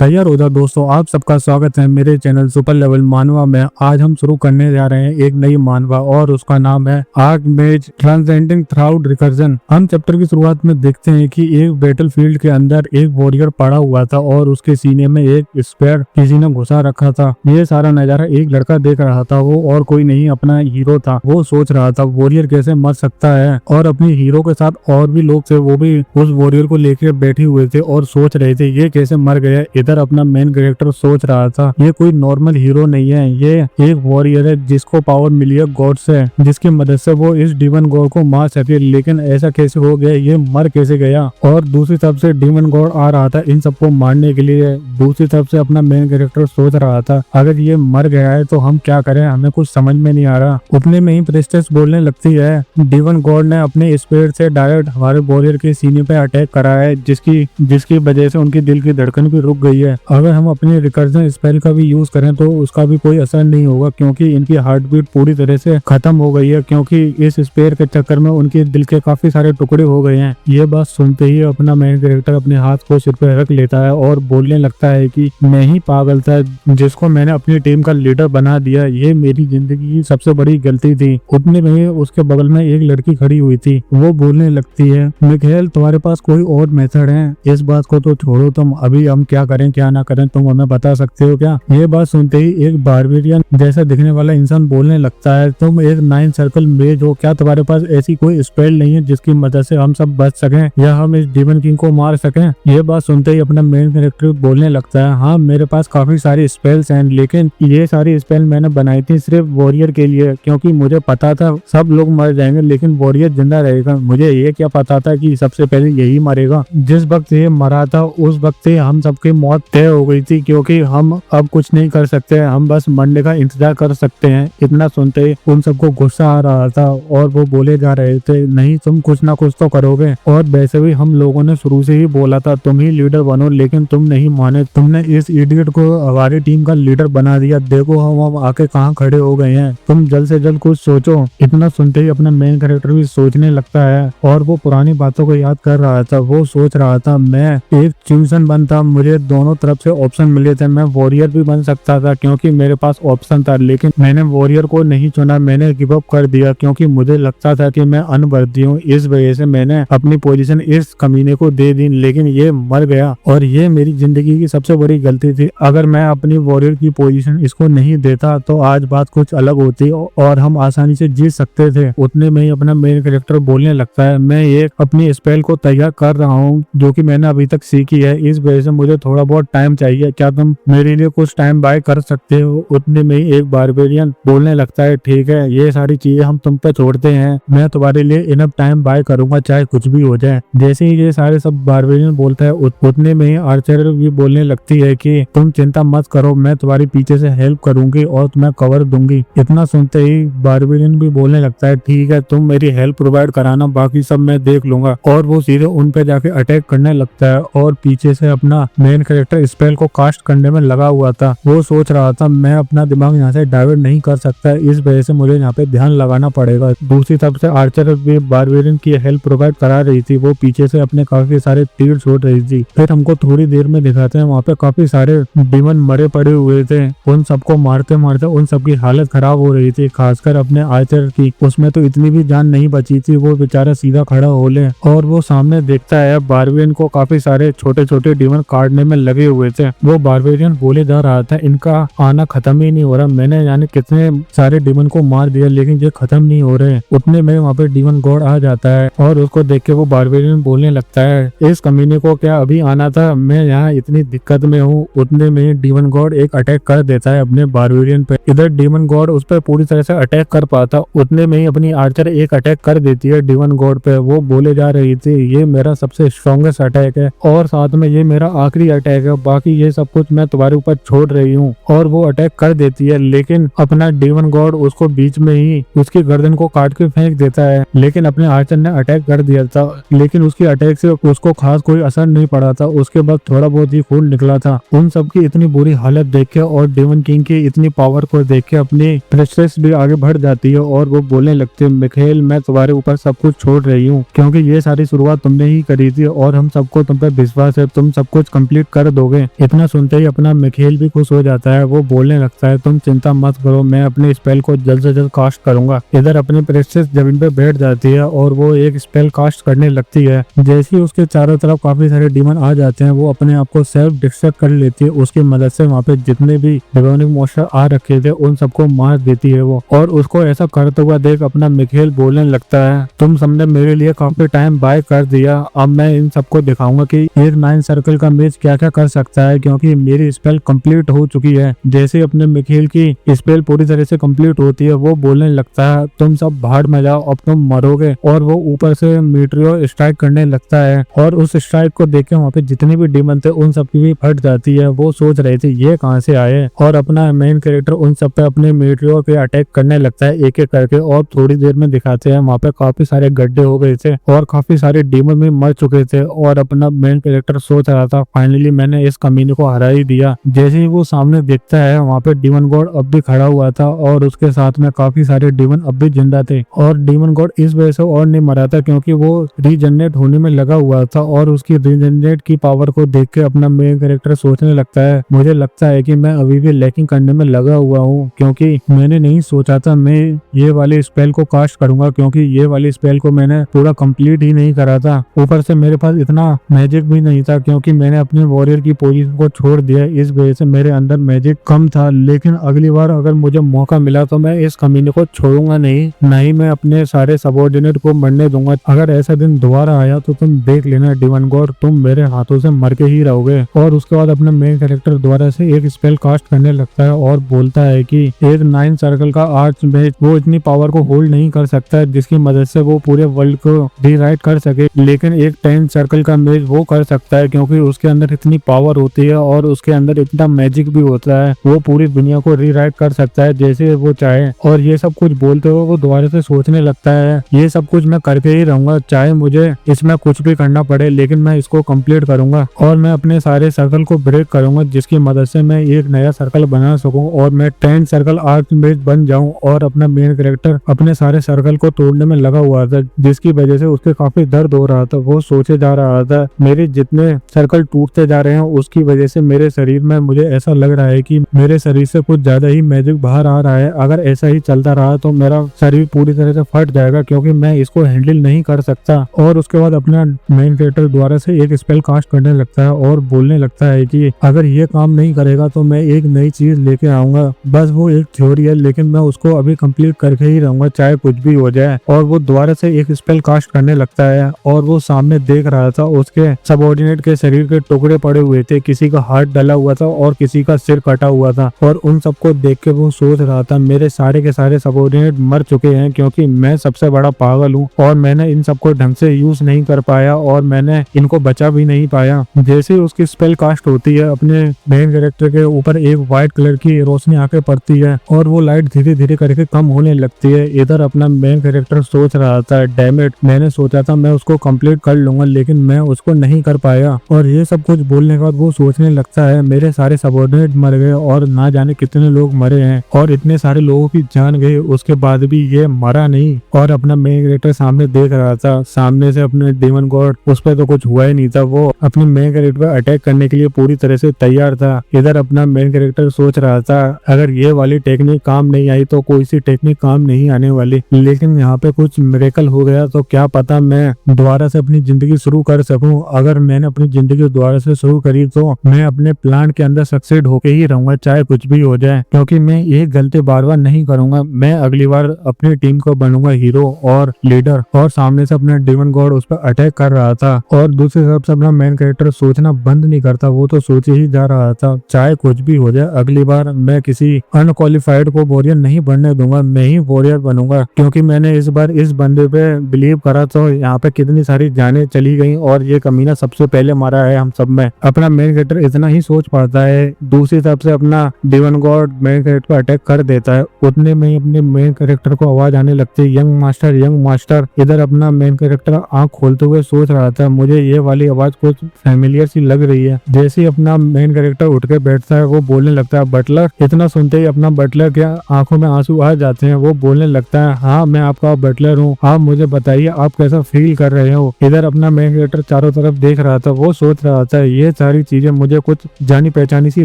तैयार हो जाओ दोस्तों, आप सबका स्वागत है मेरे चैनल सुपर लेवल मानवा में। आज हम शुरू करने जा रहे हैं एक नई मानवा और उसका नाम है आर्कमेज ट्रांसेंडिंग थ्राउट रिकर्जन। हम चैप्टर की शुरुआत में देखते हैं कि एक बैटलफील्ड के अंदर एक वॉरियर पड़ा हुआ था और उसके सीने में एक स्पेयर किसी ने घुसा रखा था। ये सारा नजारा एक लड़का देख रहा था, वो और कोई नहीं अपना हीरो था। वो सोच रहा था वॉरियर कैसे मर सकता है, और अपने हीरो के साथ और भी लोग थे, वो भी उस वॉरियर को लेकर बैठे हुए थे और सोच रहे थे ये कैसे मर गया। इधर अपना मेन कैरेक्टर सोच रहा था ये कोई नॉर्मल हीरो नहीं है, ये एक वॉरियर है जिसको पावर मिली है गॉड से, जिसकी मदद से वो इस डीमन गॉड को मार सके। लेकिन ऐसा कैसे हो गया, ये मर कैसे गया। और दूसरी तरफ से डीमन गॉड आ रहा था इन सबको मारने के लिए। दूसरी तरफ से अपना मेन कैरेक्टर सोच रहा था अगर ये मर गया है तो हम क्या करें, हमें कुछ समझ में नहीं आ रहा। उतने में ही प्रिस्टेस बोलने लगती है डीमन गॉड ने अपने स्पीड से डायरेक्ट हमारे वॉरियर के सीने पे अटैक करा है, जिसकी वजह से उनकी दिल की धड़कन भी रुक गई है। अगर हम अपनी रिकर्जन स्पेल का भी यूज करें तो उसका भी कोई असर नहीं होगा, क्योंकि इनकी हार्ट बीट पूरी तरह से खत्म हो गई है, क्योंकि इस स्पेयर के चक्कर में उनके दिल के काफी सारे टुकड़े हो गए हैं। ये बात सुनते ही अपना मेन कैरेक्टर अपने हाथ को सिर पे रख लेता है और बोलने लगता है कि मैं ही पागल था जिसको मैंने अपनी टीम का लीडर बना दिया, ये मेरी जिंदगी की सबसे बड़ी गलती थी। उतने में उसके बगल में एक लड़की खड़ी हुई थी, वो बोलने लगती है मिखेल तुम्हारे पास कोई और मेथड है, इस बात को तो छोड़ो, तुम अभी हम क्या करें क्या ना करें तुम हमें बता सकते हो क्या। ये बात सुनते ही एक बारबेरियन जैसा दिखने वाला इंसान बोलने लगता है तुम एक 9 सर्कल मेज हो, क्या तुम्हारे पास ऐसी कोई स्पेल नहीं है जिसकी मदद से हम सब बच सकें या हम इस डीमन किंग को मार सकें। ये बात सुनते ही अपना मेन कैरेक्टर बोलने लगता है हाँ मेरे पास काफी सारी स्पेल्स हैं, लेकिन ये सारी स्पेल मैंने बनाई थी सिर्फ वॉरियर के लिए, क्योंकि मुझे पता था सब लोग मर जाएंगे लेकिन वॉरियर जिंदा रहेगा। मुझे ये क्या पता था कि सबसे पहले यही मरेगा। जिस वक्त ये मरा था उस वक्त से हम सबकी मौत तय हो गई थी, क्योंकि हम अब कुछ नहीं कर सकते, हम बस मरने का इंतजार कर सकते हैं। इतना सुनते ही उन सबको गुस्सा आ रहा था और वो बोले जा रहे थे नहीं तुम कुछ ना कुछ तो करोगे, और वैसे भी हम लोगों ने शुरू से ही बोला था तुम ही लीडर बनो, लेकिन तुम नहीं माने, तुमने इस इडियट को हमारी टीम का लीडर बना दिया। देखो हम आके कहाँ खड़े हो गए हैं, तुम जल्द से जल्द कुछ सोचो। इतना सुनते ही अपना मेन कैरेक्टर भी सोचने लगता है और वो पुरानी बातों को याद कर रहा था। वो सोच रहा था मैं एक च्यूसन बनता, मुझे दोनों तरफ से ऑप्शन मिले थे, मैं वॉरियर भी बन सकता था क्योंकि मेरे पास ऑप्शन था, लेकिन मैंने वॉरियर को नहीं चुना, मैंने गिव अप कर दिया क्योंकि मुझे लगता था कि मैं अनवर्दी हूँ। इस वजह से मैंने अपनी पोजीशन इस कमीने को दे दी, लेकिन ये मर गया और ये मेरी जिंदगी की सबसे बड़ी गलती थी। अगर मैं अपनी वॉरियर की पोजीशन इसको नहीं देता तो आज बात कुछ अलग होती और हम आसानी से जीत सकते थे। उतने में ही अपना मेन कैरेक्टर बोलने लगता है मैं एक अपनी स्पेल को तैयार कर रहा हूँ जो कि मैंने अभी तक सीखी है, इस वजह से मुझे थोड़ा बहुत टाइम चाहिए, क्या तुम मेरे लिए कुछ टाइम बाय कर सकते हो। उतने में ही एक बारबेरियन बोलने लगता है ठीक है ये सारी चीजें हम तुम पे छोड़ते हैं, मैं तुम्हारे लिए इनफ टाइम बाय करूंगा चाहे कुछ भी हो जाए। जैसे ही ये सारे सब बारबेरियन बोलता है उतने में ही आर्चर भी बोलने लगती है कि तुम चिंता मत करो, मैं तुम्हारी पीछे से हेल्प करूंगी और तुम्हें कवर दूंगी। इतना सुनते ही बारबेरियन भी बोलने लगता है ठीक है तुम मेरी हेल्प प्रोवाइड कराना, बाकी सब मैं देख लूंगा। और वो सीधे उन पे जाके अटैक करने लगता है और पीछे से अपना मेन कैरेक्टर स्पेल को कास्ट करने में लगा हुआ था। वो सोच रहा था मैं अपना दिमाग यहाँ से डाइवर्ट नहीं कर सकता, इस वजह से मुझे यहाँ पे ध्यान लगाना पड़ेगा। दूसरी तरफ से आर्चर भी बारबेरियन की हेल्प प्रोवाइड करा रही थी, वो पीछे से अपने काफी सारे तीर छोड़ रही थी। फिर हमको थोड़ी देर में दिखाते हैं वहाँ पे काफी सारे डीमन मरे पड़े हुए थे, उन सबको मारते मारते उन सबकी हालत खराब हो रही थी, खासकर अपने आर्चर की, उसमें तो इतनी भी जान नहीं बची थी, वो बेचारा सीधा खड़ा हो ले। और वो सामने देखता है बारबेरियन को काफी सारे छोटे छोटे डीमन काटने में लगे हुए थे। वो बारबेरियन बोले जा रहा था इनका आना खत्म ही नहीं हो रहा, मैंने यानी कितने सारे डीमन को मार दिया लेकिन ये खत्म नहीं हो रहे। उतने में वहाँ पे डीमन गॉड आ जाता है और उसको देख के वो बारबेरियन बोलने लगता है इस कमीने को क्या अभी आना था, मैं यहाँ इतनी दिक्कत में हूँ। उतने में डीमन गॉड एक अटैक कर देता है अपने बारबेरियन पे। इधर डीमन गॉड उस पर पूरी तरह से अटैक कर पाता, उतने में ही अपनी आर्चर एक अटैक कर देती है डीमन गॉड पे। वो बोले जा रही थी ये मेरा सबसे स्ट्रॉन्गेस्ट अटैक है और साथ में ये मेरा आखिरी अटैक है, बाकी ये सब कुछ मैं तुम्हारे ऊपर छोड़ रही हूँ। और वो अटैक कर देती है, लेकिन अपना डीमन गॉड उसको बीच में ही उसकी गर्दन को काट के फेंक देता है। लेकिन अपने आर्चर ने अटैक कर दिया था, लेकिन उसकी अटैक से उसको खास कोई असर नहीं पड़ा था, उसके बाद थोड़ा बहुत ही खून निकला था। उन सबकी इतनी बुरी हालत देख के और डेमन किंग की इतनी पावर को देख के अपनी प्रेस्टेस भी आगे बढ़ जाती है और वो बोलने लगते हैं मिखेल मैं तुम्हारे ऊपर सब कुछ छोड़ रही हूँ, क्योंकि ये सारी शुरुआत तुमने ही करी थी और हम सबको तुम पे विश्वास है, तुम सब कुछ कंप्लीट कर दोगे। इतना सुनते ही अपना मिखेल भी खुश हो जाता है। वो बोलने लगता है तुम चिंता मत करो, मैं अपने स्पेल को जल्द से जल्द कास्ट करूंगा। इधर अपनी प्रिंसेस जमीन पे बैठ जाती है और वो एक स्पेल कास्ट करने लगती है। जैसे ही उसके चारों तरफ काफी सारे डीमन आ जाते हैं, वो अपने आप को सेल्फ डिस्ट्रक्ट कर लेती है। उसकी मदद से वहाँ पे जितने भी डिमोनिक मॉन्स्टर आ रखे थे उन सबको मार देती है वो। और उसको ऐसा करते हुआ देख अपना मिखेल बोलने लगता है तुम सबने मेरे लिए काफी टाइम बाय कर दिया, अब मैं इन सबको दिखाऊंगा कि एक 9 सर्कल का मेज क्या क्या कर सकता है, क्योंकि मेरी स्पेल कंप्लीट हो चुकी है। जैसे अपने मिखेल की स्पेल पूरी तरह से कंप्लीट होती है, वो बोलने लगता है तुम सब भाड़ में जाओ, अब तुम मरोगे। और वो ऊपर से मीटियोर स्ट्राइक करने लगता है और उस स्ट्राइक को देख के वहाँ पे जितने भी डीमन थे उन सब की भी फट जाती है। वो सोच रहे थे ये कहाँ से आए, और अपना मेन कैरेक्टर उन सब पे अपने मीटियोर पे अटैक करने लगता है एक एक करके। और थोड़ी देर में दिखाते हैं वहाँ पे काफी सारे गड्ढे हो गए थे और काफी सारे डीमन भी मर चुके थे। और अपना मेन कैरेक्टर सोच रहा था फाइनली मैंने इस कमीने को हरा ही दिया। जैसे ही वो सामने देखता है वहाँ पे डीमन गॉड अब भी खड़ा हुआ था और उसके साथ में काफी सारे डीमन अब भी जिंदा थे। और डीमन गॉड इस वजह से और नहीं मरा था क्योंकि वो रीजनरेट होने में लगा हुआ था। और उसकी रीजनरेट की पावर को देख के अपना मेन कैरेक्टर सोचने लगता है मुझे लगता है कि मैं अभी भी लैकिंग करने में लगा हुआ हूँ, क्योंकि मैंने नहीं सोचा था मैं ये वाले स्पेल को कास्ट करूंगा, क्योंकि ये वाली स्पेल को मैंने पूरा कंप्लीट ही नहीं करा था। ऊपर से मेरे पास इतना मैजिक भी नहीं था क्योंकि मैंने अपने वॉरियर की पोजीशन को छोड़ दिया, इस वजह से मेरे अंदर मैजिक कम था। लेकिन अगली बार अगर मुझे मौका मिला तो मैं इस कमीने को छोड़ूंगा नहीं मैं अपने सारे सबऑर्डिनेट को मरने दूंगा। अगर ऐसा दिन दोबारा आया तो तुम देख लेना डीमन गॉड, तुम मेरे हाथों से मर के ही रहोगे। और उसके बाद अपना मेन कैरेक्टर दोबारा से एक स्पेल कास्ट करने लगता है और बोलता है कि एक 9 सर्कल का आर्च मेज वो इतनी पावर को होल्ड नहीं कर सकता जिसकी मदद से वो पूरे वर्ल्ड को रीराइट कर सके, लेकिन एक 10 सर्कल का मेज वो कर सकता है क्योंकि उसके अंदर इतनी पावर होती है और उसके अंदर इतना मैजिक भी होता है। वो पूरी दुनिया को रीराइट कर सकता है जैसे वो चाहे। और ये सब कुछ बोलते हुए वो दोबारा से सोचने लगता है ये सब कुछ मैं करके ही रहूंगा, चाहे मुझे इसमें कुछ भी करना पड़े, लेकिन मैं इसको कंप्लीट करूंगा और मैं अपने सारे सर्कल को ब्रेक करूंगा जिसकी मदद से मैं एक नया सर्कल बना सकूं और मैं 10 सर्कल आर्च मेज बन जाऊं। और अपना मेन कैरेक्टर अपने सारे सर्कल को तोड़ने में लगा हुआ था जिसकी वजह से उसके काफी दर्द हो रहा था। वो सोचे जा रहा था मेरे जितने सर्कल टूटते जा रहे हैं उसकी वजह से मेरे शरीर में मुझे ऐसा लग रहा है कि मेरे शरीर से कुछ ज्यादा ही मैजिक बाहर आ रहा है। अगर ऐसा ही चलता रहा तो मेरा शरीर पूरी तरह से फट जाएगा क्योंकि मैं इसको हैंडल नहीं कर सकता। और उसके बाद अपना मेन कैरेक्टर द्वारा से एक स्पेल कास्ट करने लगता है और बोलने लगता है कि अगर ये काम नहीं करेगा तो मैं एक नई चीज लेके आऊंगा। बस वो एक थ्योरी है लेकिन मैं उसको अभी कंप्लीट करके ही रहूंगा चाहे कुछ भी हो जाए। और वो दोबारा से एक स्पेल कास्ट करने लगता है और वो सामने देख रहा था उसके सबऑर्डिनेट के शरीर के टुकड़े पड़े हुए थे, किसी का हाथ डला हुआ था और किसी का सिर कटा हुआ था। और उन सबको देख के वो सोच रहा था मेरे सारे के सारे सबऑर्डिनेट मर चुके हैं क्योंकि मैं सबसे बड़ा पागल हूँ और मैंने इन सबको ढंग से यूज नहीं कर पाया और मैंने इनको बचा भी नहीं पाया। जैसे ही उसकी स्पेल कास्ट होती है अपने मेन कैरेक्टर के ऊपर एक व्हाइट कलर की रोशनी आके पड़ती है और वो लाइट धीरे धीरे करके कम होने लगती है। इधर अपना मेन कैरेक्टर सोच रहा था डैम इट, मैंने सोचा था मैं उसको कंप्लीट कर लूंगा लेकिन मैं उसको नहीं कर पाया। और ये सब कुछ बोलने के बाद वो सोचने लगता है मेरे सारे सबऑर्डिनेट मर गए और ना जाने कितने लोग मरे हैं और इतने सारे लोगों की जान गए, उसके बाद भी ये मरा नहीं। और अपना मेन कैरेक्टर सामने देख रहा था, सामने से अपने डीमन गॉड उस पर तो कुछ हुआ ही नहीं था, वो अपने मेन कैरेक्टर पर अटैक करने के लिए पूरी तरह से तैयार था। इधर अपना मेन कैरेक्टर सोच रहा था अगर ये वाली टेक्निक काम नहीं आई तो कोई सी टेक्निक काम नहीं आने वाली, लेकिन यहाँ पे कुछ मिरेकल हो गया तो क्या पता मैं दोबारा से अपनी जिंदगी शुरू कर सकूं। अगर मैंने अपनी जिंदगी दोबारा से शुरू करी तो मैं अपने प्लान के अंदर सक्सेड होके ही रहूंगा चाहे कुछ भी हो जाए, क्योंकि मैं एक गलती बार बार नहीं करूंगा। मैं अगली बार अपनी टीम को बनूंगा हीरो और लीडर। और सामने से अपना डीमन गॉड उस पर अटैक कर रहा था और दूसरी तरफ से अपना मेन कैरेक्टर सोचना बंद नहीं करता, वो तो सोचे ही जा रहा था चाहे कुछ भी हो जाए अगली बार मैं किसी अनक्वालिफाइड को वॉरियर नहीं बनने दूंगा, मैं ही वॉरियर बनूंगा। क्योंकि मैंने इस बार इस बंदे पे बिलीव करा तो यहाँ पे कितनी सारी जानें चली गई और ये कमीना सबसे पहले मारा है हम सब में। अपना मेन कैरेक्टर इतना ही सोच पाता है, दूसरी तरफ से अपना डीमन गॉड मेन कैरेक्टर पर अटैक कर देता है। उतने में ही अपने मेन कैरेक्टर को आवाज आने लगती है यंग मास्टर यंग मास्टर। इधर अपना मेन कैरेक्टर आंख खोलते हुए सोच रहा था मुझे ये वाली आवाज कुछ फैमिलियर सी लग रही है। जैसे ही अपना मेन कैरेक्टर उठ के बैठता है वो बोलने लगता है बटलर। इतना सुनते ही अपना बटलर के आंखों में आंसू आ जाते हैं, वो बोलने लगता है हाँ मैं आपका बटलर हूँ, आप मुझे बताइए आप कैसा फील कर रहे हो। इधर अपना मेन कैरेक्टर चारों तरफ देख रहा था, वो सोच रहा था ये सारी चीजें मुझे कुछ जानी पहचानी सी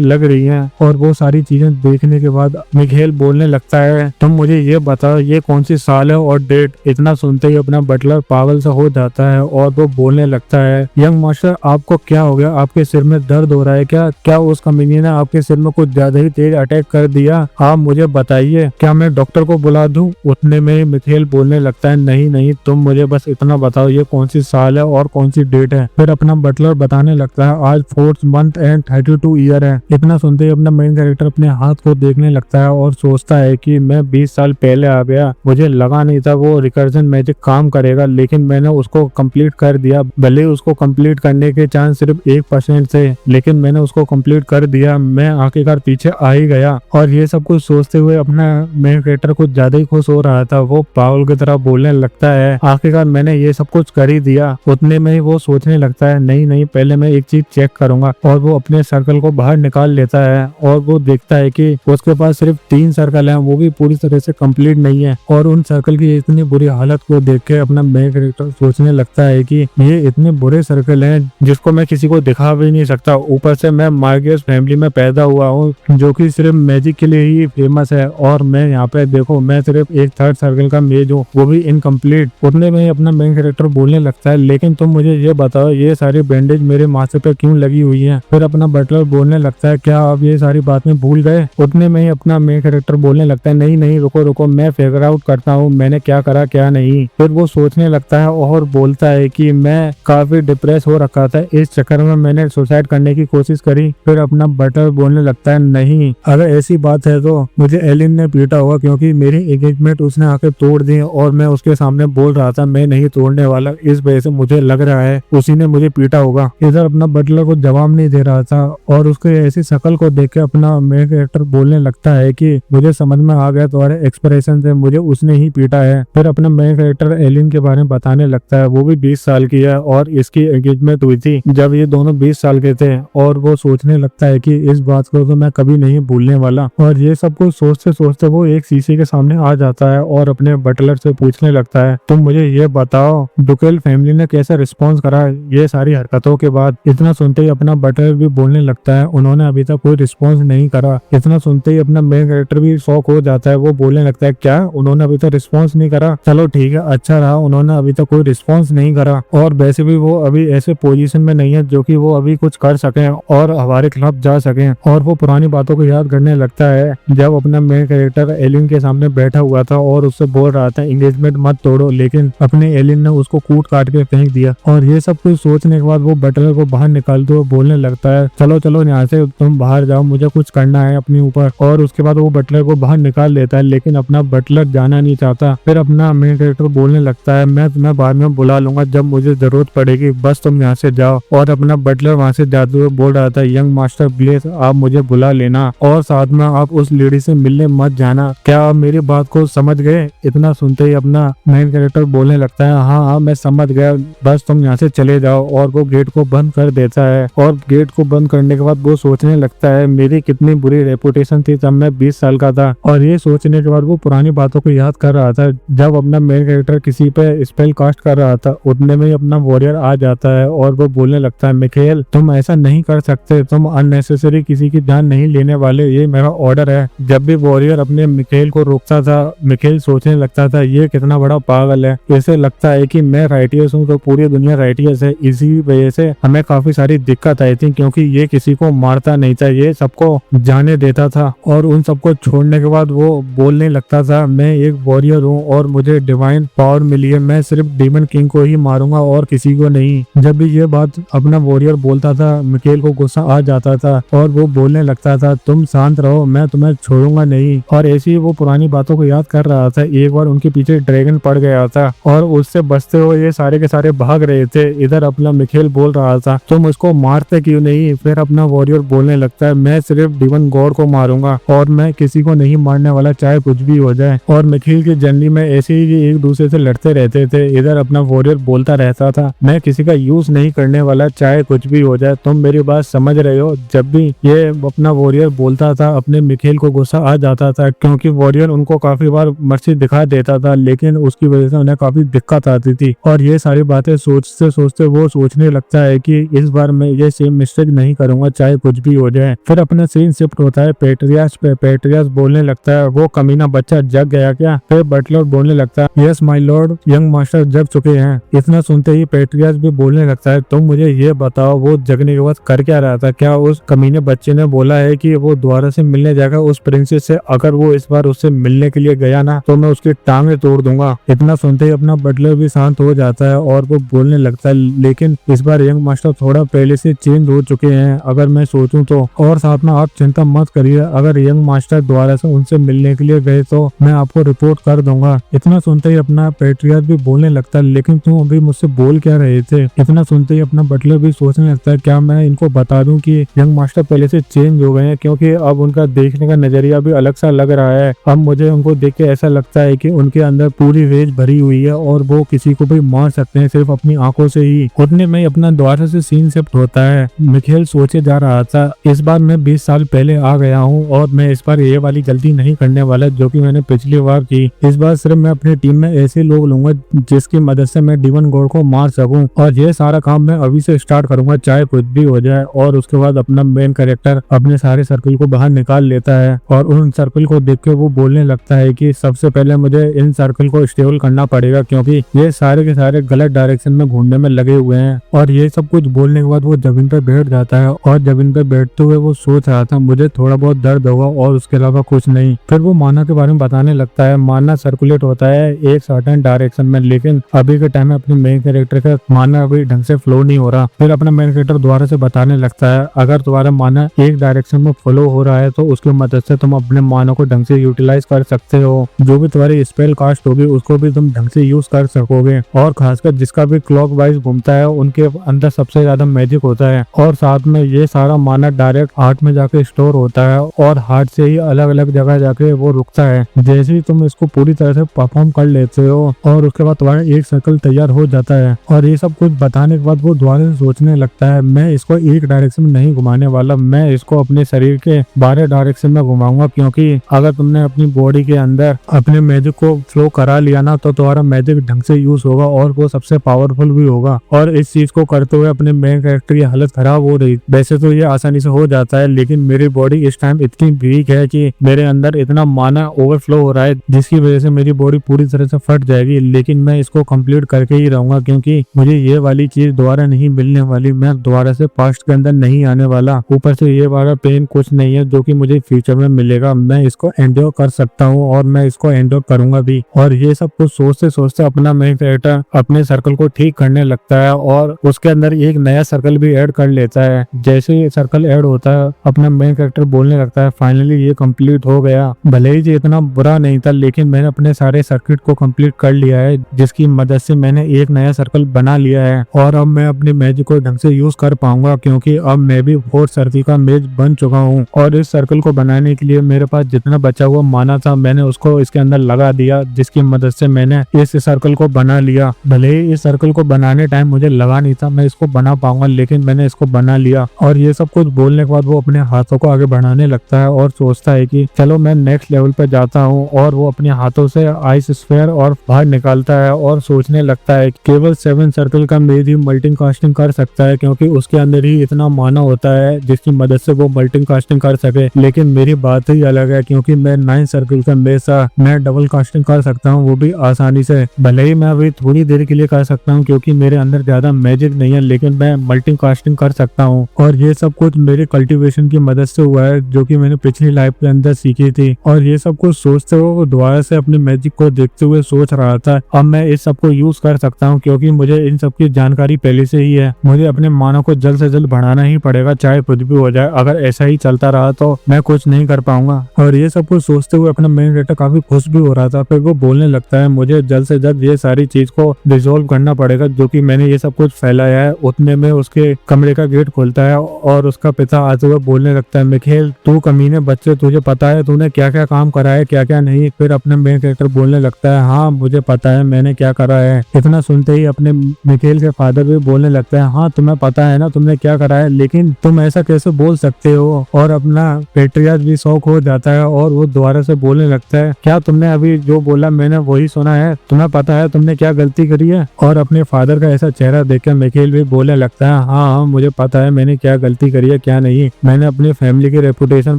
लग रही हैं। और वो सारी चीजें देखने के बाद मिखेल बोलने लगता है, तुम मुझे ये बताओ ये कौन सी साल है और डेट। इतना सुनते ही अपना बटलर पागल सा हो जाता है और वो बोलने लगता है, यंग मास्टर आपको क्या हो गया, आपके सिर में दर्द हो रहा है क्या? क्या उस कमीने ने आपके सिर में कुछ ज्यादा ही तेज अटैक कर दिया? आप मुझे बताइए, क्या मैं डॉक्टर को बुला दूं? उतने में मिखेल बोलने लगता है, नहीं नहीं, तुम मुझे बस इतना बताओ ये कौन सी साल है और कौन सी डेट है। फिर अपना बटलर बताने लगता है, आज 4th month एंड 32 ईयर है। इतना सुनते ही अपना मेन कैरेक्टर अपने हाथ को देखने लगता है और सोचता है कि मैं 20 साल पहले आ गया, मुझे लगा नहीं था वो रिकर्जन मैजिक काम करेगा, लेकिन मैंने उसको कंप्लीट कर दिया। भले उसको कंप्लीट करने के चांस सिर्फ 1% थे, लेकिन मैंने उसको कंप्लीट कर दिया। मैं आखिरकार पीछे आ ही गया। और ये सब कुछ सोचते हुए अपना मेन कैरेक्टर कुछ ज्यादा ही खुश हो रहा था। वो पागल की तरह बोलने लगता है, आखिरकार मैंने ये सब कुछ कर ही दिया। उतने में ही वो सोचने लगता है, नहीं नहीं, पहले मैं एक चीज चेक करूंगा। और वो अपने सर्कल को बाहर निकाल लेता है और वो देखता है कि उसके पास सिर्फ 3 सर्कल हैं, वो भी पूरी तरह से कंप्लीट नहीं है। और उन सर्कल की इतनी बुरी हालत को देख के अपना मेन कैरेक्टर सोचने लगता है कि ये इतने बुरे सर्कल हैं जिसको मैं किसी को दिखा भी नहीं सकता। ऊपर से मैं मार्गेस फैमिली में पैदा हुआ हूँ जो कि सिर्फ मैजिक के लिए ही फेमस है, और मैं यहाँ पे देखो मैं सिर्फ एक 3rd सर्कल का मेज हूँ, वो भी इनकम्प्लीट। उतने में ही अपना मेन कैरेक्टर बोलने लगता है, लेकिन तुम मुझे ये बताओ ये सारी बैंडेज मेरे माथे पे क्यों लगी हुई है? फिर अपना बटलर बोलने लगता है, क्या आप ये सारी बातें भूल गए? उतने में ही अपना मेन कैरेक्टर बोलने लगता है, नहीं नहीं, रुको रुको, मैं फिगर आउट करता हूँ मैंने क्या करा क्या नहीं। फिर वो सोचने लगता है और बोलता है कि मैं काफी डिप्रेस हो रखा था, इस चक्कर में मैंने सुसाइड करने की कोशिश करी। फिर अपना बटलर बोलने लगता है, नहीं, अगर ऐसी बात है तो मुझे एलिन ने पीटा होगा, क्योंकि मेरी एंगेजमेंट उसने आके तोड़ दी और मैं उसके सामने बोल रहा था मैं नहीं तोड़ने वाला, इस वजह से मुझे लग रहा है उसी ने मुझे पीटा होगा। इधर अपना बटलर को जवाब नहीं दे रहा था और उसके ऐसी शक्ल को देख के अपना मेन कैरेक्टर बोलने लगता है कि मुझे समझ में आ गया तुम्हारे एक्सप्रेशन से, मुझे उसने ही पीटा है। फिर अपना मेन कैरेक्टर एलिन के बारे में बताने लगता है, वो भी 20 साल की है और इसकी एंगेजमेंट हुई थी जब ये दोनों 20 साल के थे। और वो सोचने लगता है कि इस बात को तो मैं कभी नहीं भूलने वाला। और ये सब कुछ सोचते सोचते वो एक शीशे के सामने आ जाता है और अपने बटलर से पूछने लगता है, तुम मुझे ये बताओ डुकेल फैमिली ने कैसा रिस्पॉन्स करा ये सारी हरकतों के बाद? इतना सुनते ही अपना बटलर भी बोलने लगता है, उन्होंने अभी तक कोई रिस्पॉन्स नहीं करा। इतना सुनते ही अपना मेन कैरेक्टर भी शॉक हो जाता है। वो बोलने लगता है, क्या उन्होंने अभी तक रिस्पॉन्स नहीं करा? चलो ठीक है, अच्छा रहा उन्होंने अभी तक कोई रिस्पॉन्स नहीं करा। और वैसे भी वो अभी ऐसे पोजीशन में नहीं है जो कि वो अभी कुछ कर सके और हमारे खिलाफ जा सके। और वो पुरानी बातों को याद करने लगता है जब अपना मेन कैरेक्टर एलिन के सामने बैठा हुआ था और उससे बोल रहा था एंगेजमेंट मत तोड़ो, लेकिन अपने एलिन ने उसको कूट काट के फेंक दिया। और ये सब कुछ सोचने के बाद वो बटलर को बाहर निकालते हुए बोलने लगता है, चलो चलो यहाँ से तुम बाहर जाओ, मुझे कुछ करना है अपने ऊपर। और उसके बाद वो बटलर को बाहर निकाल लेता है, लेकिन अपना बटलर जाना नहीं चाहता। फिर अपना मेन कैरेक्टर बोलने लगता है, मैं तुम्हें बाद में बुला लूंगा जब मुझे जरूरत पड़ेगी, बस तुम यहाँ से जाओ। और अपना बटलर वहाँ से जाते हुए बोल रहा था, यंग मास्टर प्लीज आप मुझे बुला लेना और साथ में आप उस लेडी से मिलने मत जाना। क्या आप मेरी बात को समझ गए? इतना सुनते ही अपना मेन कैरेक्टर बोलने लगता है, हाँ हाँ मैं समझ गया, बस तुम यहाँ से चले जाओ। और वो गेट को बंद कर देता है। और गेट को बंद करने के बाद वो सोचने लगता है, मेरी कितनी बुरी रेपुटेशन थी जब मैं 20 साल का था। और ये सोचने के बाद वो पुरानी बातों को याद कर रहा था जब अपना मेन कैरेक्टर किसी पे स्पेल कास्ट कर रहा था। उतने में ही अपना वॉरियर आ जाता है और वो बोलने लगता है, मिखेल तुम ऐसा नहीं कर सकते, तुम अननेसेसरी किसी की जान नहीं लेने वाले, ये मेरा ऑर्डर है। जब भी वॉरियर अपने मिखेल को रोकता था, मिखेल सोचने लगता था ये कितना बड़ा पागल है, इसे लगता है कि मैं राइटियस हूँ तो पूरी दुनिया राइटियस है। इसी वजह से हमें काफी सारी दिक्कत आई थी, क्योंकि ये किसी को मारता नहीं था, ये सबको जाने देता था। और उन सबको छोड़ने के बाद वो बोलने लगता था, मैं एक वॉरियर हूँ और मुझे डिवाइन पावर मिली है, मैं सिर्फ डीमन किंग को ही मारूंगा और किसी को नहीं। जब भी ये बात अपना वॉरियर बोलता था, मिखेल को गुस्सा आ जाता था और वो बोलने लगता था, तुम शांत रहो, मैं तुम्हें छोड़ूंगा नहीं। और ऐसी वो पुरानी बातों को याद कर रहा था। एक बार उनके पीछे ड्रैगन पड़ गया था और उससे बचते हुए ये सारे के सारे भाग रहे थे। इधर अपना मिखेल बोल रहा था, तुम उसको मारते क्यों नहीं? फिर अपना वॉरियर बोलने लगता है, मैं सिर्फ डिवन गॉड को मारूंगा और मैं किसी को नहीं मारने वाला, चाहे कुछ भी हो जाए। और मिखेल की जर्नी में ऐसे ही एक दूसरे से लड़ते रहते थे। इधर अपना वॉरियर बोलता रहता था, मैं किसी का यूज नहीं करने वाला, चाहे कुछ भी हो जाए। तुम मेरी बात समझ रहे हो? जब भी ये अपना वॉरियर बोलता था, अपने मिखेल को गुस्सा आ जाता था, क्योंकि वॉरियर उनको काफी बार मर्सी दिखा देता था, लेकिन उसकी वजह से उन्हें काफी दिक्कत आती थी। और ये सारी बातें सोचते सोचते वो सोचने लगता है कि इस बार मैं ये सेम मिस्टेक नहीं करूंगा चाहे कुछ भी हो जाए। फिर अपना सीन शिफ्ट होता है पेट्रियास पे। पेट्रियास बोलने लगता है वो कमीना बच्चा जग गया क्या? फिर बटलर बोलने लगता है yes my lord, young master जग चुके हैं। इतना सुनते ही पेट्रियास भी बोलने लगता है तुम मुझे ये बताओ वो जगने के बाद कर क्या रहा था? क्या उस कमीने बच्चे ने बोला है कि वो दोबारा से मिलने जाएगा उस प्रिंसेस से? अगर वो इस बार उससे मिलने के लिए गया ना तो मैं उसकी टांगे तोड़ दूंगा। इतना सुनते ही अपना बटलर भी शांत हो जाता है और वो बोलने लगता है लेकिन इस बार यंग मास्टर थोड़ा पहले से चेंज हो चुके हैं अगर मैं सोचूं तो। और साथ में आप चिंता मत करिए, अगर यंग मास्टर दोबारा से उनसे मिलने के लिए गए तो मैं आपको रिपोर्ट कर दूंगा। इतना सुनते ही अपना पेट्रियार्क भी बोलने लगता है लेकिन तुम अभी मुझसे बोल क्या रहे थे? इतना सुनते ही अपना बटलर भी सोचने लगता है क्या मैं इनको बता दूं कि यंग मास्टर पहले से चेंज हो गए हैं, क्योंकि अब उनका देखने का नजरिया भी अलग सा लग रहा है। अब मुझे उनको देख के ऐसा लगता है कि उनके अंदर पूरी रेज भरी हुई है और वो किसी को भी मार सकते हैं सिर्फ अपनी आंखों से ही। उतने में अपना दोबारा से सीन शिफ्ट होता है। मिखेल सोचे जा रहा था इस बार मैं 20 साल पहले आ गया हूँ और मैं इस बार ये वाली गलती नहीं करने वाला जो कि मैंने पिछली बार की। इस बार सिर्फ मैं अपनी टीम में ऐसे लोग लूंगा जिसकी मदद से मैं डिमन गॉड को मार सकूं और ये सारा काम मैं अभी से स्टार्ट करूंगा चाहे कुछ भी हो जाए। और उसके बाद अपना मेन कैरेक्टर अपने सारे सर्कल को बाहर निकाल लेता है और उन सर्कल को देख के वो बोलने लगता है कि सबसे पहले मुझे इन सर्कल को स्टेबल करना पड़ेगा क्योंकि ये सारे के सारे गलत डायरेक्शन में घूमने में लगे हुए हैं। और ये सब कुछ बोलने के बाद वो जमीन पे बैठ जाता है और जमीन पे बैठते हुए वो सोच रहा था मुझे थोड़ा बहुत दर्द होगा और उसके अलावा कुछ नहीं। फिर वो माना के बारे में बताने लगता है। माना सर्कुलेट होता है एक सर्टेन डायरेक्शन में, लेकिन अभी के टाइम में अपने मेन कैरेक्टर का माना अभी ढंग से फ्लो नहीं हो रहा। फिर अपना मेन कैरेक्टर दोबारा से बताने लगता है अगर तुम्हारा माना एक डायरेक्शन में फ्लो हो रहा है तो उसकी मदद से तुम अपने माना को ढंग से यूटिलाइज कर सकते हो। जो भी तुम्हारी स्पेल कास्ट होगी उसको भी तुम ढंग से यूज कर सकोगे। और खासकर जिसका भी क्लॉक वाइज घूमता है उनके अंदर सबसे ज्यादा मैजिक होता है। और साथ में ये सारा माना डायरेक्ट हार्ट में जाके स्टोर होता है और हार्ट से ही अलग अलग जगह जाके वो रुकता है। जैसे ही तुम इसको पूरी तरह से परफॉर्म कर लेते हो और उसके बाद तुम्हारा एक सर्कल तैयार हो जाता है। और ये सब कुछ बताने के बाद वो दोबारा से सोचने लगता है मैं इसको एक डायरेक्शन में नहीं घुमाने वाला, मैं इसको अपने शरीर के 12 डायरेक्शन में घुमाऊंगा क्योंकि अगर तुमने अपनी बॉडी के अंदर अपने मैजिक को फ्लो करा लिया ना तो तुम्हारा मैजिक ढंग से यूज होगा और वो सबसे पावरफुल भी होगा। और इस चीज को करते हुए अपने मेन कैरेक्टर की हालत खराब हो रही। वैसे तो ये आसानी से हो जाता है लेकिन मेरी बॉडी इस टाइम इतनी वीक है कि मेरे अंदर इतना माना ओवरफ्लो हो रहा है जिसकी वजह से मेरी बॉडी पूरी तरह से फट जाएगी। लेकिन मैं इसको कंप्लीट करके ही रहूंगा क्योंकि मुझे ये वाली चीज दोबारा नहीं मिलने वाली, मैं दोबारा से पास्ट के अंदर नहीं आने वाला। ऊपर से ये वाला पेन कुछ नहीं है जो कि मुझे फ्यूचर में मिलेगा, मैं इसको एंड्योर कर सकता हूँ और मैं इसको एंड्योर करूंगा भी। और ये सब कुछ सोचते सोचते अपना मेन कैरेक्टर अपने सर्कल को ठीक करने लगता है और उसके अंदर एक नया सर्कल भी ऐड कर लेता है। जैसे ही सर्कल ऐड होता है अपना मेन कैरेक्टर बोलने लगता है फाइनली ये कंप्लीट हो गया। भले ही ये इतना बुरा नहीं था लेकिन मैंने अपने सारे सर्किट को कंप्लीट कर लिया है जिसकी मदद से मैंने एक नया सर्कल बना लिया है और अब मैं अपनी मैजिक को ढंग से यूज कर पाऊंगा क्योंकि अब मैं भी 4th सर्किल का मेज बन चुका हूँ। और इस सर्कल को बनाने के लिए मेरे पास जितना बचा हुआ माना था मैंने उसको इसके अंदर लगा दिया जिसकी मदद से मैंने इस सर्कल को बना लिया। भले ही इस सर्कल को बनाने टाइम मुझे लगा नहीं था मैं इसको बना पाऊंगा लेकिन मैंने इसको बना लिया। और ये सब कुछ बोलने के बाद वो अपने हाथों को आगे बढ़ाने लगता है और सोचता है कि चलो मैं नेक्स्ट लेवल पे जाता हूँ। और वो अपने हाथों से आइस स्फीयर और बाहर निकालता है और सोचने लगता है केवल 7 सर्कल का मेज ही मल्टी कास्टिंग कर सकता है क्योंकि उसके अंदर ही इतना माना होता है जिसकी मदद से वो मल्टी कास्टिंग कर सके। लेकिन मेरी बात ही अलग है क्योंकि मैं 9 सर्कल का मेज मैं डबल कास्टिंग कर सकता हूँ वो भी आसानी से। भले ही मैं अभी थोड़ी देर के लिए कर सकता हूँ क्योंकि मेरे अंदर ज्यादा मैजिक नहीं है लेकिन मैं मल्टी कास्टिंग कर सकता हूँ। और ये सब कुछ मेरे कल्टीवेशन की मदद से हुआ है जो कि मैंने पिछली लाइफ के अंदर सीखी थी। और ये सब कुछ सोचते हुए वो दोबारा से अपने मैजिक को देखते हुए सोच रहा था अब मैं इस सब को यूज कर सकता हूँ क्योंकि मुझे इन सब की जानकारी पहले से ही है। मुझे अपने मानव को जल्द से जल्द बढ़ाना ही पड़ेगा चाहे कुछ भी हो जाए। अगर ऐसा ही चलता रहा तो मैं कुछ नहीं कर पाऊंगा। और ये सब कुछ सोचते हुए अपना मेन कैरेक्टर काफी खुश भी हो रहा था। फिर वो बोलने लगता है मुझे जल्द से जल्द ये सारी चीज को रिजोल्व करना पड़ेगा जो कि मैंने ये सब कुछ फैलाया है। उतने में उसके कमरे का गेट खुलता है और उसका पिता आते हुए बोलने लगता है मिखेल तू कमीने बच्चे तुझे पता है तूने क्या क्या काम करा है क्या क्या नहीं। फिर अपने मेन कैरेक्टर बोलने लगता है हाँ मुझे पता है मैंने क्या करा है। इतना सुनते ही अपने मिखेल के फादर भी बोलने लगते हैं हाँ तुम्हें पता है ना तुमने क्या करा है लेकिन तुम ऐसा कैसे बोल सकते हो। और अपना पेट्रियार्क भी शौक हो जाता है और वो दोबारा से बोलने लगता है क्या तुमने अभी जो बोला मैंने वही सुना है, तुम्हें पता है तुमने क्या गलती करी है। और अपने फादर का ऐसा चेहरा देखकर मिखेल भी बोलने लगता है हाँ मुझे पता है मैंने क्या गलती करी है क्या नहीं। मैंने अपनी फैमिली की रेपुटेशन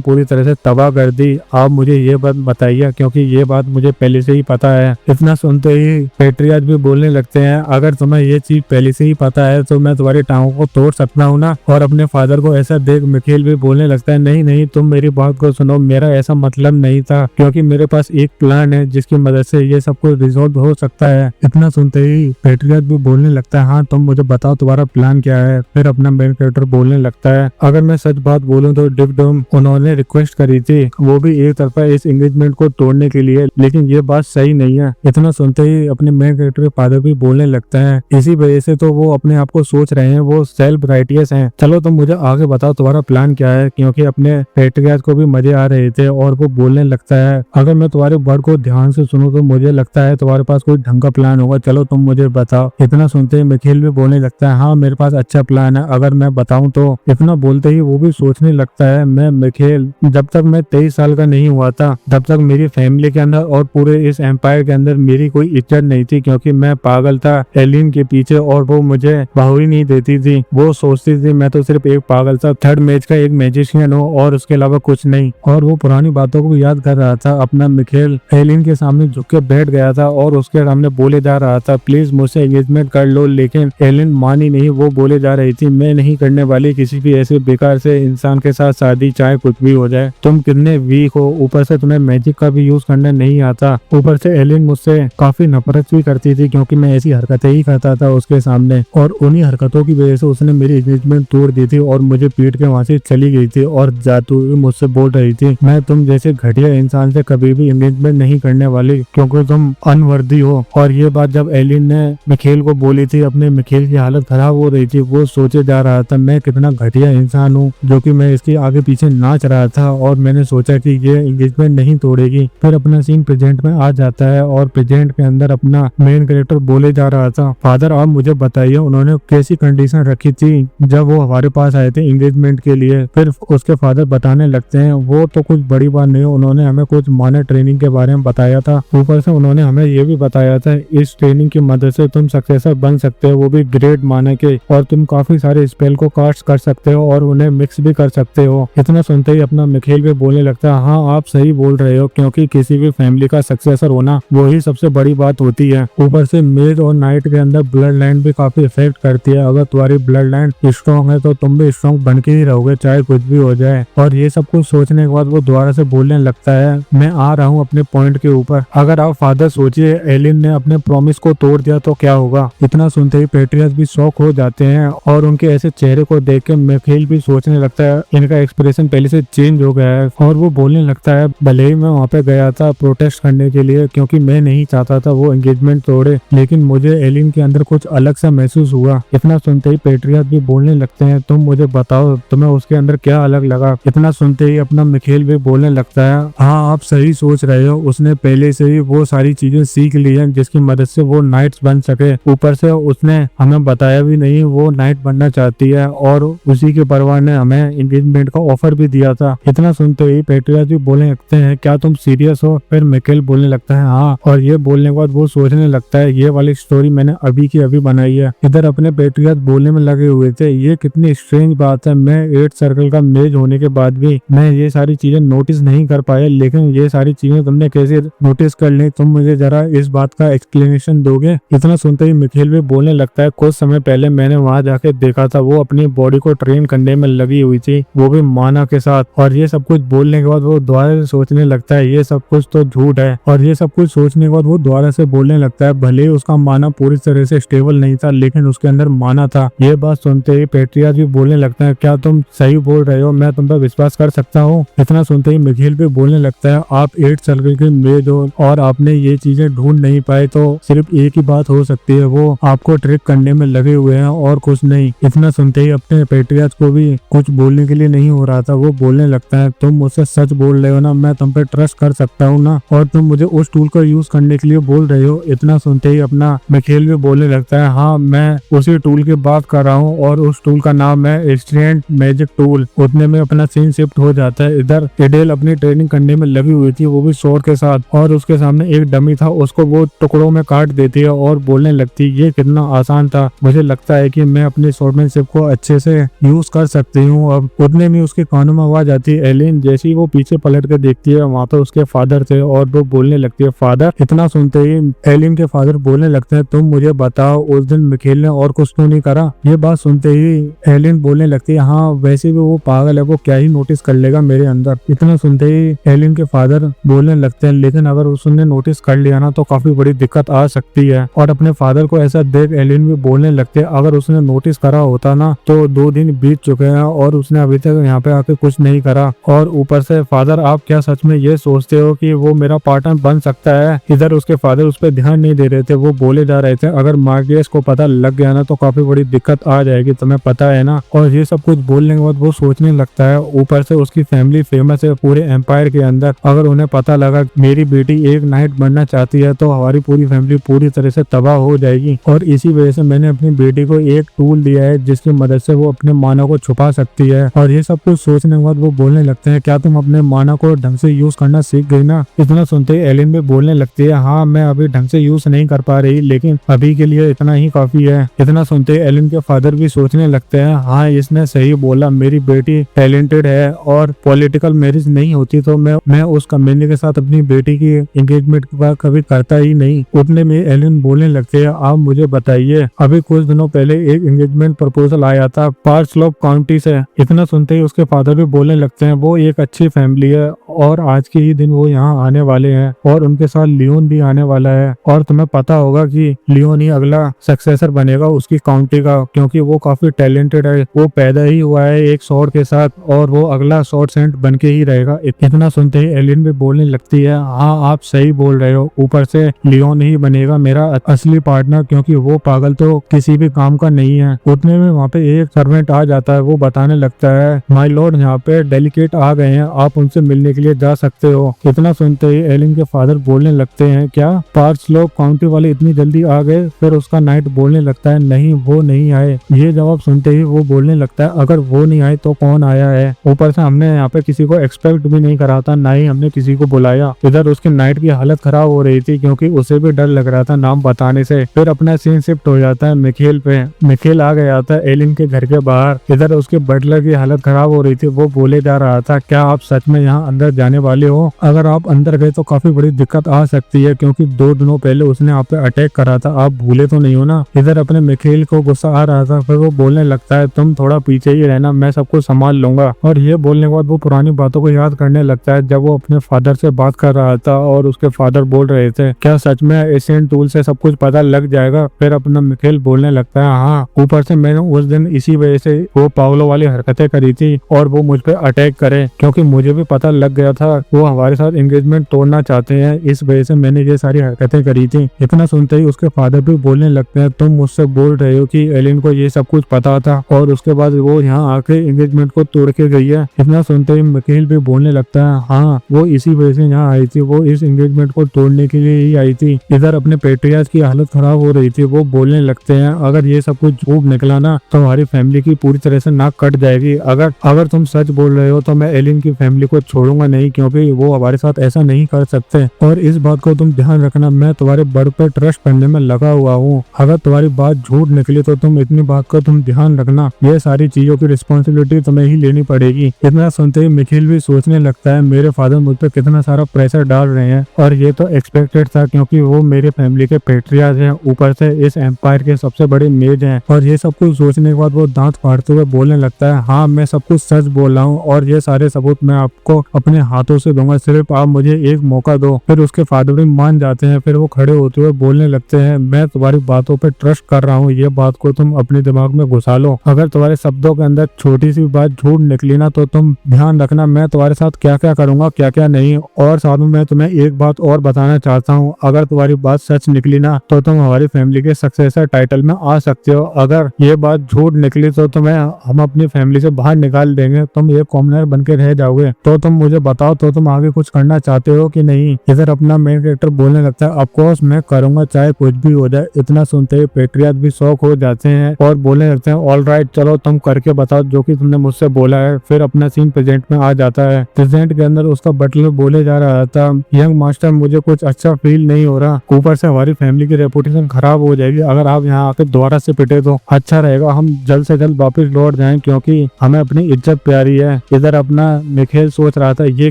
पूरी तरह से तबाह कर दी। आप मुझे ये बात बताइए क्योंकि ये बात मुझे पहले से ही पता है। इतना सुनते ही पेट्रियार्च भी बोलने लगते हैं, अगर तुम्हें ये चीज पहले से ही पता है तो मैं तुम्हारी टांगों को तोड़ सकता हूँ ना। और अपने फादर को ऐसा देख मिखेल भी बोलने लगता है, नहीं नहीं तुम मेरी बात को सुनो, मेरा ऐसा मतलब नहीं था, क्योंकि मेरे पास एक प्लान है जिसकी मदद से ये सब कुछ रिजॉल्व हो सकता है। इतना सुनते ही पेट्रियार्च भी बोलने लगता है, हाँ तुम मुझे बताओ तुम्हारा प्लान क्या है। फिर अपना मेन कैरेक्टर बोलने लगता है, अगर मैं सच बात बोलूं तो डिफडम उन्होंने रिक्वेस्ट करी थी, वो भी एक तरफा इस एंगेजमेंट को तोड़ने के लिए, लेकिन ये बात सही नहीं है। इतना सुनते ही अपने मेन कैरेक्टर के फादर भी बोलने लगता है, इसी वजह से तो वो अपने आप को सोच रहे हैं वो सेल्फ राइटियस हैं। चलो तुम मुझे आगे बताओ तुम्हारा प्लान क्या है, क्योंकि अपने पेट्रियार्च को भी मजे आ रहे थे और वो बोलने लगता है, अगर मैं तुम्हारे वर्ड को ध्यान से सुनूं तो मुझे लगता है तुम्हारे पास कोई ढंग का प्लान होगा, चलो तुम मुझे बताओ। इतना सुनते ही मिखेल भी बोलने लगता है, हाँ मेरे पास अच्छा प्लान है, अगर मैं बताऊं तो। इतना बोलते ही वो भी सोचने लगता है, मैं मिखेल जब तक मैं 23 साल का नहीं हुआ था तब तक मेरी फैमिली के अंदर और पूरे इस एम्पायर के अंदर मेरी कोई इज्जत नहीं थी, क्योंकि मैं पागल था एलिन के पीछे और वो मुझे बहू ही नहीं देती थी। वो सोचती थी मैं तो सिर्फ एक पागल था, थर्ड मेज का एक मैजिशियन हूँ और उसके अलावा कुछ नहीं। और वो पुरानी बातों को भी याद कर रहा था। अपना मिखेल एलिन के सामने झुक के बैठ गया था और उसके सामने बोले जा रहा था, प्लीज मुझसे एंगेजमेंट कर लो, लेकिन एलिन मानी नहीं। वो बोले जा रही थी, मैं नहीं करने वाली किसी भी ऐसे बेकार से इंसान के साथ शादी, चाहे कुछ भी हो जाए। तुम कितने वीक हो, ऊपर से तुम्हें मैजिक का भी यूज करना नहीं आता। ऊपर से एलिन मुझसे काफी नफरत भी करती थी क्योंकि मैं ऐसी हरकतें ही करता था उसके सामने, और उन्हीं हरकतों की वजह से उसने मेरी एंगेजमेंट तोड़ दी थी और मुझे पीट के वहां से चली गई थी और जाते हुए मुझसे बोल रही थी, मैं तुम जैसे घटिया इंसान से कभी भी एंगेजमेंट नहीं करने वाली क्योंकि तुम अनवर्दी हो। और ये बात जब एलिन ने मिखेल को बोली थी, अपने मिखेल की हालत खराब हो रही थी। वो सोचे जा रहा था मैं कितना घटिया इंसान हूँ जो कि मैं इसके आगे पीछे नाच रहा था और मैंने सोचा कि ये एंगेजमेंट नहीं तोड़ेगी। फिर अपना सीन प्रेजेंट में आ जाता है और प्रेजेंट के अंदर अपना मेन कैरेक्टर बोले जा रहा था, फादर आप मुझे बताइए उन्होंने कैसी कंडीशन रखी थी जब वो हमारे पास आए थे एंगेजमेंट के लिए। फिर उसके फादर बताने लगते हैं, वो तो कुछ बड़ी बात नहीं, उन्होंने हमें कुछ माइनर ट्रेनिंग के बारे में बताया था, ऊपर से उन्होंने हमें ये भी बताया था इस ट्रेनिंग की मदद से तुम सक्सेसर बन सकते हो, वो भी ग्रेड माने के, और तुम काफी सारे स्पेल को कास्ट कर सकते हो और उन्हें मिक्स भी कर सकते हो। इतना सुनते ही अपना मिखेल भी बोलने लगता है, हाँ आप सही बोल रहे हो, क्योंकि किसी भी फैमिली का सक्सेसर होना वही सबसे बड़ी बात होती है। ऊपर से मेज और नाइट के अंदर ब्लड लाइन भी काफी इफेक्ट करती है, अगर तुम्हारी ब्लड लाइन स्ट्रॉन्ग है तो तुम भी स्ट्रॉन्ग बन के ही रहोगे चाहे कुछ भी हो जाए। और ये सब कुछ सोचने के बाद वो दोबारा से बोलने लगता है, मैं आ रहा हूँ अपने पॉइंट के ऊपर, अगर आप फादर सोचिए एलिन ने अपने प्रॉमिस को तोड़ दिया तो क्या होगा। इतना सुनते ही पेट्रियार्च भी शॉक हो जाते हैं और उनके ऐसे चेहरे को देख के मिखेल भी सोचने लगता है इनका एक्सप्रेशन पहले से चेंज हो गया है। और वो बोलने लगता है, भले ही मैं वहाँ पे गया था प्रोटेस्ट करने के लिए क्योंकि मैं नहीं चाहता था वो एंगेजमेंट तोड़े, लेकिन मुझे एलिन के अंदर कुछ अलग सा महसूस हुआ। इतना सुनते ही पेट्रियार्च भी बोलने लगते हैं, तुम मुझे बताओ तुम्हें उसके अंदर क्या अलग लगा। इतना सुनते ही अपना मिखेल भी बोलने लगता है, हाँ आप सही सोच रहे हो, उसने पहले से ही वो सारी चीजें सीख ली है जिसकी मदद से वो नाइट्स बन सके, ऊपर से उसने हमें बताया भी नहीं वो नाइट बनना चाहती है और उसी के परिवार ने हमें एंगेजमेंट का ऑफर भी दिया था। इतना सुनते ही पेट्रियार्च भी बोलने लगते हैं, क्या तुम सीरियस हो। फिर मिखेल बोलने लगता है हाँ, और ये बोलने के बाद वो सोचने लगता है ये वाली स्टोरी मैंने अभी की अभी बनाई है। इधर अपने पेट्रियार्च बोलने में लगे हुए थे, ये कितनी स्ट्रेंज बात है, मैं 8 सर्कल का मेज होने के बाद भी मैं ये सारी चीजें नोटिस नहीं कर पाया, लेकिन ये सारी चीजें तुमने कैसे नोटिस कर ली, तुम मुझे जरा इस बात का एक्सप्लेनेशन दोगे। इतना सुनते ही मिखेल भी बोलने लगता है, कुछ समय पहले मैंने वहां जाके देखा था वो अपनी बॉडी को ट्रेन करने में लगी हुई थी, वो भी माना के साथ। और ये सब कुछ बोलने के बाद वो दोबारा से सोचने लगता है ये सब कुछ तो झूठ है, और ये सब कुछ सोचने के बाद वो दोबारा से बोलने लगता है, भले ही उसका माना पूरी तरह से स्टेबल नहीं था लेकिन उसके अंदर माना था। ये बात सुनते ही पेट्रियार्च भी बोलने लगता है, क्या तुम सही बोल रहे हो, मैं तुम पर विश्वास कर सकता हूँ। इतना सुनते ही मिखेल भी बोलने लगता है, आप 8 सर्कल के मेज हो और आपने ये चीजें ढूंढ नहीं पाए तो सिर्फ एक ही बात हो सकती है, वो आपको ट्रिक करने में लगे हुए हैं और कुछ नहीं। इतना सुनते ही अपने पेट्रियार्च को भी कुछ बोलने के लिए नहीं हो रहा था, वो बोलने लगता है, तुम मुझसे सच बोल रहे हो ना, मैं तुम पे ट्रस्ट कर सकता हूँ ना, और तुम मुझे उस टूल का यूज करने के लिए बोल रहे हो। इतना सुनते ही अपना मिखेल भी बोलने लगता है, हाँ मैं उसी टूल की बात कर रहा हूँ और उस टूल का नाम है इंस्टेंट मैजिक टूल। उतने में अपना सीन शिफ्ट हो जाता है, इधर एडेल अपनी ट्रेनिंग करने में लगी हुई थी, वो भी शोर के साथ, और उसके सामने एक डमी था, उसको वो टुकड़ों में काट देती है और बोलने लगती है, ये कितना आसान था, मुझे लगता है कि मैं अपने अपनी शॉर्टमैनशिप को अच्छे से यूज कर सकती हूँ। अब उतने में उसके कानों में आवाज आती है एलिन। जैसे ही वो पीछे पलट कर देखती है वहाँ पे उसके फादर थे और वो बोलने लगती है फादर। इतना सुनते ही एलिन के फादर बोलने लगते हैं तुम मुझे बताओ उस दिन मिखेल ने और कुछ तो नहीं करा। ये बात सुनते ही एलिन बोलने लगती है हाँ वैसे भी वो पागल है, वो क्या ही नोटिस कर लेगा मेरे अंदर। इतना सुनते ही एलिन के फादर बोलने लगते हैं लेकिन अगर उसने नोटिस कर लिया ना तो काफी बड़ी दिक्कत आ सकती है। और अपने फादर को ऐसा देख एलिन भी बोलने लगते हैं अगर उसने नोटिस करा होता ना तो 2 दिन बीत चुके हैं और उसने अभी तक यहाँ पे आके कुछ नहीं करा। और ऊपर से फादर आप क्या सच में ये सोचते हो कि वो मेरा पार्टनर बन सकता है? इधर उसके फादर उस पर ध्यान नहीं दे रहे थे, वो बोले जा रहे थे अगर मार्टियस को पता लग गया ना तो काफी बड़ी दिक्कत आ जाएगी, तुम्हें पता है ना। और ये सब कुछ बोलने के बाद वो सोचने लगता है ऊपर से उसकी फैमिली फेमस है पूरे एम्पायर के अंदर, अगर उन्हें पता लगा मेरी बेटी एक नाइट बनना चाहती है तो हमारी पूरी फैमिली पूरी तरह से तबाह हो जाएगी। और इसी वजह से मैंने अपनी बेटी को एक टूल दिया है जिसकी मदद से वो अपने मानव को छुपा सकती है। और ये सब कुछ सोचने के बाद वो बोलने लगते हैं क्या तुम अपने मानव को ढंग से यूज करना सीख गई ना? इतना सुनते ही एलिन भी बोलने लगती है हाँ मैं अभी ढंग से यूज नहीं कर पा रही लेकिन अभी के लिए इतना ही काफी है। इतना सुनते ही एलिन के फादर भी सोचने लगते हैं हाँ इसने सही बोला, मेरी बेटी टैलेंटेड है और पॉलिटिकल मैरिज नहीं होती तो मैं उस कंपनी के साथ अपनी बेटी की एंगेजमेंट की बात कभी करता ही नहीं। उतने में एलिन बोलने लगते हैं आप मुझे बताइए अभी कुछ दिनों पहले एक एंगेजमेंट प्रपोजल आया था पार्सलोप काउंटी से। इतना सुनते ही उसके फादर भी बोलने लगते हैं वो एक अच्छी फैमिली है और आज के ही दिन वो यहाँ आने वाले हैं और उनके साथ लियोन भी आने वाला है। और तुम्हें पता होगा कि लियोन ही अगला सक्सेसर बनेगा उसकी काउंटी का क्योंकि वो काफी टैलेंटेड है, वो पैदा ही हुआ है एक स्वॉर्ड के साथ और वो अगला स्वॉर्ड सेंट बन के ही रहेगा। इतना सुनते ही एलिन भी बोलने लगती है हाँ आप सही बोल रहे हो, ऊपर से लियोन ही बनेगा मेरा असली पार्टनर क्योंकि वो पागल तो किसी भी काम का नहीं है। उतने में वहाँ पे एक सर्वेंट आ जाता है, वो बताने लगता है माय लॉर्ड यहाँ पे डेलीकेट आ गए हैं, आप उनसे मिलने के लिए जा सकते हो। इतना सुनते ही एलिन के फादर बोलने लगते हैं क्या पार्सलोप काउंटी वाले इतनी जल्दी आ गए? फिर उसका नाइट बोलने लगता है नहीं वो नहीं आए। ये जवाब सुनते ही वो बोलने लगता है अगर वो नहीं आए तो कौन आया है? ऊपर से हमने यहाँ पे किसी को एक्सपेक्ट भी नहीं करा था, ना ही हमने किसी को बुलाया। इधर उसके नाइट की हालत खराब हो रही थी क्योंकि उसे भी डर लग रहा था नाम बताने से। फिर अपना सीन शिफ्ट हो जाता है मिखेल पे। मिखेल आ गया था एलिन के घर के बाहर। इधर उसके बटलर की हालत खराब हो रही थी, वो बोले जा रहा था क्या आप सच में यहाँ अंदर जाने वाले हो? अगर आप अंदर गए तो काफी बड़ी दिक्कत आ सकती है क्योंकि 2 दिनों पहले उसने आप पे अटैक करा था, आप भूले तो नहीं हो ना? इधर अपने मिखेल को गुस्सा आ रहा था, फिर वो बोलने लगता है तुम थोड़ा पीछे ही रहना, मैं सब कुछ संभाल लूंगा। और ये बोलने के बाद वो पुरानी बातों को याद करने लगता है जब वो अपने फादर से बात कर रहा था और उसके फादर बोल रहे थे क्या सच में एशियन टूल से सब कुछ पता लग जाएगा? फिर अपना मिखेल बोलने लगता है हाँ, ऊपर से मैंने उस दिन इसी वजह से वो पागलों वाली हरकतें करी थी और वो मुझ पे अटैक करे क्योंकि मुझे भी पता लग गया था वो हमारे साथ एंगेजमेंट तोड़ना चाहते हैं, इस वजह से मैंने ये सारी हरकतें करी थी। इतना सुनते ही उसके फादर भी बोलने लगते हैं तुम मुझसे बोल रहे हो कि एलिन को ये सब कुछ पता था और उसके बाद वो यहाँ आके एंगेजमेंट को तोड़ के गई है। इतना सुनते ही मिखेल भी बोलने लगता है हाँ वो इसी वजह से यहाँ आई थी, वो इस एंगेजमेंट को तोड़ने के लिए ही आई थी। इधर अपने पेट्रियाज की हालत खराब हो रही थी, वो बोलने लगते हैं अगर ये सब कुछ झूठ निकला ना तो हमारी फैमिली की पूरी तरह से नाक कट जाएगी। अगर तुम सच बोल रहे हो तो मैं एलिन की फैमिली को छोड़ूंगा नहीं क्योंकि वो हमारे साथ ऐसा नहीं कर सकते। और इस बात को तुम ध्यान रखना, मैं तुम्हारे बर्ड पे ट्रस्ट करने में लगा हुआ हूँ, अगर तुम्हारी बात झूठ निकली तो तुम इतनी बात को तुम ध्यान रखना, ये सारी चीजों की रिस्पॉन्सिबिलिटी तुम्हें ही लेनी पड़ेगी। इतना सुनते ही मिखेल भी सोचने लगता है मेरे फादर मुझ पे कितना सारा प्रेशर डाल रहे हैं और ये तो एक्सपेक्टेड था क्योंकि वो मेरे फैमिली के पेट्रियाज हैं, ऊपर से इस एम्पायर के सबसे बड़े मेज हैं। और ये सब कुछ सोचने के बाद वो दांत फाड़ते हुए बोलने लगता है हाँ मैं सब कुछ सच बोल रहा हूँ और ये सारे सबूत मैं आपको अपने हाथों से दूंगा, सिर्फ आप मुझे एक मौका दो। फिर उसके फादर भी मान जाते हैं, फिर वो खड़े होते हुए बोलने लगते हैं मैं तुम्हारी बातों पे ट्रस्ट कर रहा हूँ, ये बात को तुम अपने दिमाग में घुसा लो, अगर तुम्हारे शब्दों के अंदर छोटी सी बात झूठ निकली ना तो तुम ध्यान रखना मैं तुम्हारे साथ क्या क्या करूंगा क्या क्या नहीं। और साथ में मैं तुम्हें एक बात और बताना चाहता हूँ, अगर तुम्हारी बात सच निकली ना तो तुम हमारी फैमिली के सक्सेसर टाइटल में आ सकते हो, अगर ये बात झूठ निकली तो तुम्हें हम अपनी फैमिली से बाहर निकाल देंगे, तुम एक कॉमनर बन के रह जाओगे। तो तुम मुझे बताओ तो तुम आगे कुछ करना चाहते हो कि नहीं? इधर अपना मेन कैरेक्टर बोलने लगता है ऑफकोर्स मैं करूंगा चाहे कुछ भी हो जाए। इतना सुनते ही पेट्रियाज भी शौक हो जाते हैं और बोलने लगते हैं ऑल राइट चलो तुम करके बताओ जो कि तुमने मुझसे बोला है। फिर अपना सीन प्रेजेंट में आ जाता है। प्रेजेंट के अंदर उसका बटलर बोले जा रहा था यंग मास्टर मुझे कुछ अच्छा फील नहीं हो रहा, ऊपर से हमारी फैमिली की रेपुटेशन खराब हो जाएगी अगर आप यहाँ आकर दोबारा से पिटे तो अच्छा रहेगा हम जल्द से जल्द वापस लौट जाएं, क्योंकि हमें अपनी इज्जत प्यारी है। इधर अपना मिखेल सोच रहा था ये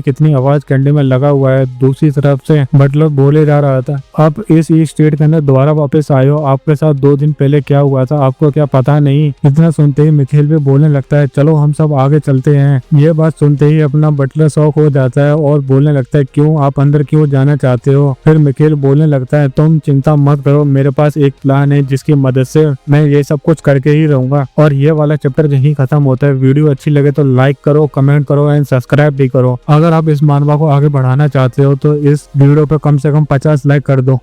कितनी आवाज करने में लगा हुआ है, दूसरी तरफ से बटलर बोले जा रहा था अब इस स्टेट के अंदर दोबारा वापस आए हो, आपके साथ 2 दिन पहले क्या हुआ था आपको क्या पता नहीं। इतना सुनते ही मिखेल भी बोलने लगता है चलो हम सब आगे चलते हैं। ये बात सुनते ही अपना बटलर शौक हो जाता है और बोलने लगता है क्यों आप अंदर क्यों जाना चाहते हो। फिर मिखेल बोलने लगता है तुम चिंता मत करो, मेरे पास एक प्लान है जिसकी मदद से मैं ये सब कुछ करके ही रहूंगा। और ये वाला चैप्टर यहीं खत्म होता है। वीडियो अच्छी लगे तो लाइक करो, कमेंट करो एंड सब्सक्राइब भी करो। अगर आप इस मानवा को आगे बढ़ाना चाहते हो तो इस वीडियो पे कम से कम 50 लाइक कर दो।